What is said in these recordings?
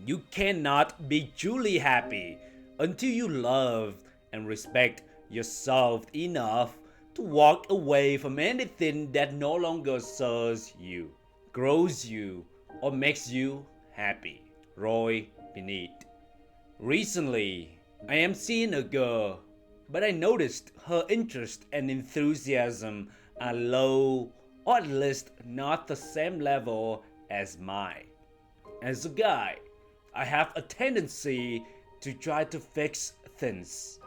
You cannot be truly happy until you love and respect yourself enough to walk away from anything that no longer serves you, grows you, or makes you happy. Roy Beneath. Recently, I am seeing a girl, but I noticed her interest and enthusiasm are low, or at least not the same level as mine. As a guy, I have a tendency to try to fix things,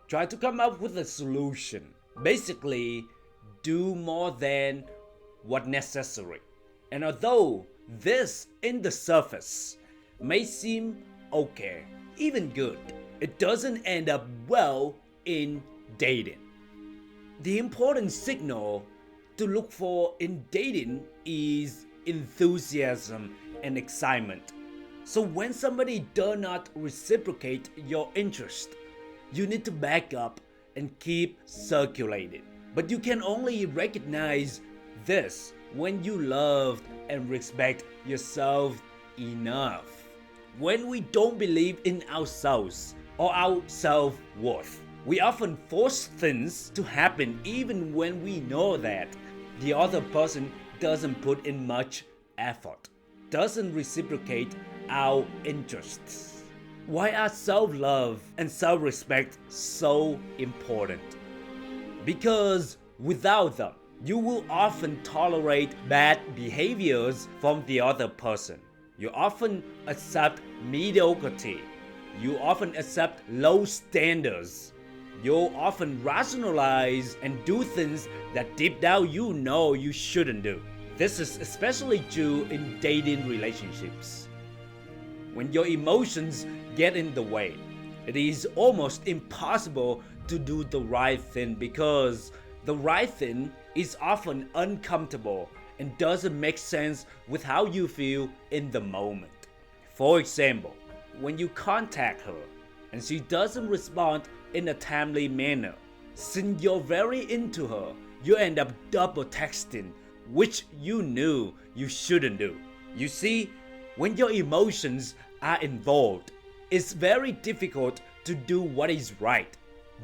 try to come up with a solution. Basically, do more than what necessary. And although this in the surface may seem okay, even good, it doesn't end up well in dating. The important signal to look for in dating is enthusiasm and excitement. So when somebody does not reciprocate your interest, you need to back up and keep circulating. But you can only recognize this when you love and respect yourself enough. When we don't believe in ourselves or our self-worth, we often force things to happen even when we know that the other person doesn't put in much effort, doesn't reciprocate our interests. Why are self-love and self-respect so important? Because without them, you will often tolerate bad behaviors from the other person. You often accept mediocrity. You often accept low standards. You often rationalize and do things that deep down you know you shouldn't do. This is especially true in dating relationships. When your emotions get in the way, it is almost impossible to do the right thing because the right thing is often uncomfortable and doesn't make sense with how you feel in the moment. For example, when you contact her and she doesn't respond in a timely manner, since you're very into her, you end up double texting, which you knew you shouldn't do. You see, when your emotions are involved, it's very difficult to do what is right.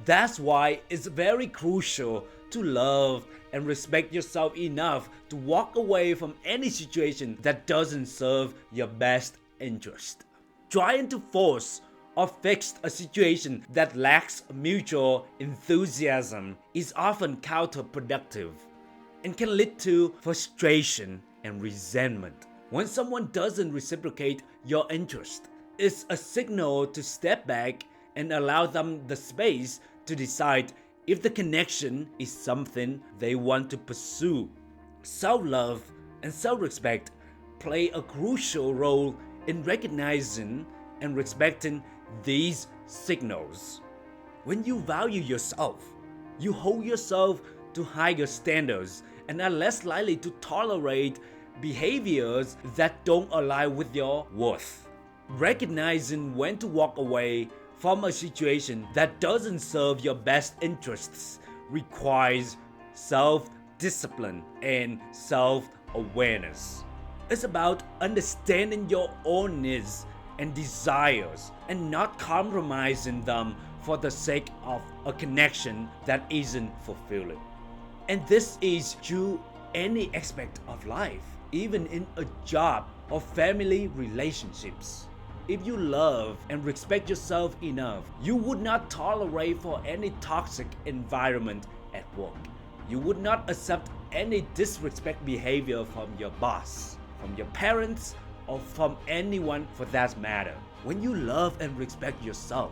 That's why it's very crucial to love and respect yourself enough to walk away from any situation that doesn't serve your best interest. Trying to force or fix a situation that lacks mutual enthusiasm is often counterproductive and can lead to frustration and resentment. When someone doesn't reciprocate your interest, it's a signal to step back and allow them the space to decide if the connection is something they want to pursue. Self-love and self-respect play a crucial role in recognizing and respecting these signals. When you value yourself, you hold yourself to higher standards and are less likely to tolerate behaviors that don't align with your worth. Recognizing when to walk away from a situation that doesn't serve your best interests requires self-discipline and self-awareness. It's about understanding your own needs and desires and not compromising them for the sake of a connection that isn't fulfilling. And this is true any aspect of life, even in a job or family relationships. If you love and respect yourself enough, you would not tolerate for any toxic environment at work. You would not accept any disrespect behavior from your boss, from your parents, or from anyone for that matter. When you love and respect yourself,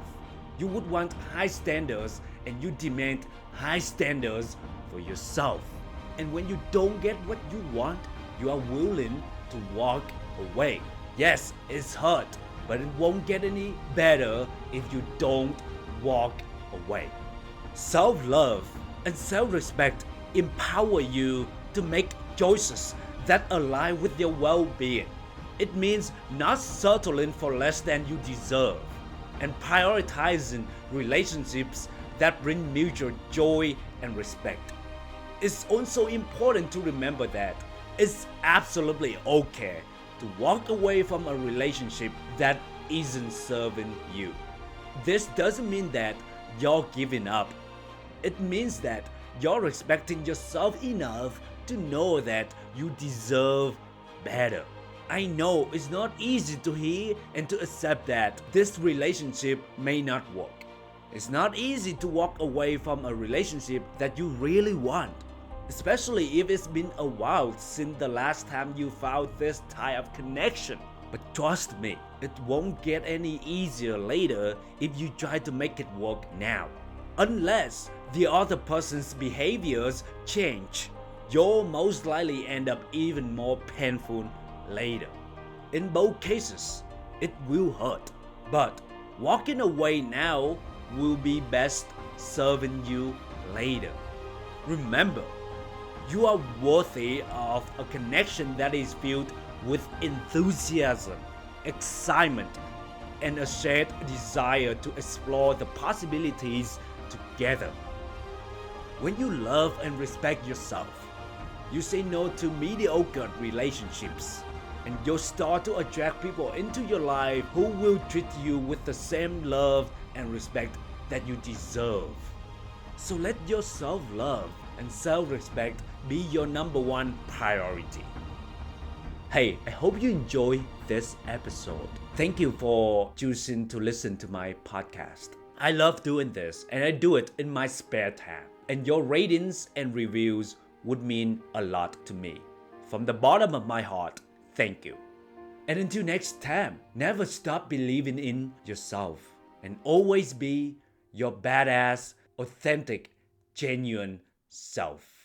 you would want high standards and you demand high standards for yourself. And when you don't get what you want, you are willing to walk away. Yes, it's hard, but it won't get any better if you don't walk away. Self-love and self-respect empower you to make choices that align with your well-being. It means not settling for less than you deserve and prioritizing relationships that bring mutual joy and respect. It's also important to remember that it's absolutely okay to walk away from a relationship that isn't serving you. This doesn't mean that you're giving up. It means that you're respecting yourself enough to know that you deserve better. I know it's not easy to hear and to accept that this relationship may not work. It's not easy to walk away from a relationship that you really want, especially if it's been a while since the last time you found this type of connection. But trust me, it won't get any easier later if you try to make it work now. Unless the other person's behaviors change, you'll most likely end up even more painful later. In both cases, it will hurt, but walking away now will be best serving you later. Remember, you are worthy of a connection that is filled with enthusiasm, excitement, and a shared desire to explore the possibilities together. When you love and respect yourself, you say no to mediocre relationships, and you'll start to attract people into your life who will treat you with the same love and respect that you deserve. So let your self-love and self-respect be your number one priority. Hey, I hope you enjoy this episode. Thank you for choosing to listen to my podcast. I love doing this, and I do it in my spare time. And your ratings and reviews would mean a lot to me. From the bottom of my heart, thank you. And until next time, never stop believing in yourself and always be your badass, authentic, genuine self.